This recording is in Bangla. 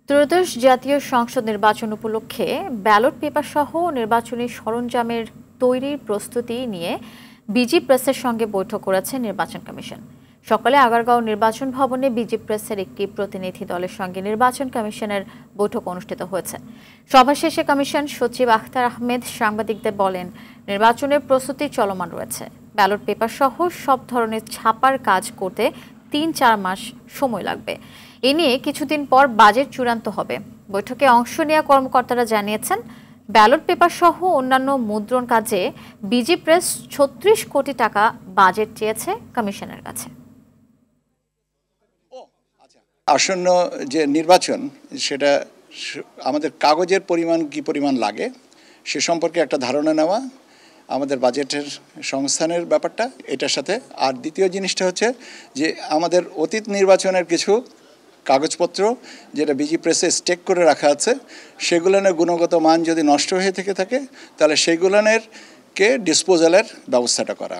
ত্রয়োদশ জাতীয় সংসদ নির্বাচন উপলক্ষে ব্যালট পেপার সহ নির্বাচনী সরঞ্জামের তৈরির প্রস্তুতি নিয়ে বিজি প্রেসের সঙ্গে বৈঠক করেছে নির্বাচন কমিশন। সকালে আগারগাঁও নির্বাচন ভবনে বিজি প্রেসের একটি প্রতিনিধি দলের সঙ্গে নির্বাচন কমিশনের বৈঠক অনুষ্ঠিত হয়েছে। সভা শেষে কমিশন সচিব আখতার আহমেদ সাংবাদিকদের বলেন, নির্বাচনের প্রস্তুতি চলমান রয়েছে। ব্যালট পেপার সহ সব ধরনের ছাপার কাজ করতে ৩-৪ মাস সময় লাগবে। এ নিয়ে কিছুদিন পর বাজেট চূড়ান্ত হবে। বৈঠকে অংশ নেওয়া কর্মকর্তারা জানিয়েছেন, ব্যালট পেপার সহ অন্যান্য মুদ্রণ কাজে বিজি প্রেস ৩৬ কোটি টাকা বাজেট চেয়েছে কমিশনের কাছে। আসন্ন যে নির্বাচন, সেটা আমাদের কাগজের পরিমাণ কি পরিমাণ লাগে সে সম্পর্কে একটা ধারণা নেওয়া, আমাদের বাজেটের সংস্থানের ব্যাপারটা এটার সাথে। আর দ্বিতীয় জিনিসটা হচ্ছে যে আমাদের অতীত নির্বাচনের কিছু কাগজপত্র যেটা বিজি প্রেসে স্টেক করে রাখা আছে, সেগুলোর গুণগত মান যদি নষ্ট হয়ে থেকে থাকে তাহলে সেগুলোকে ডিসপোজালের ব্যবস্থাটা করা।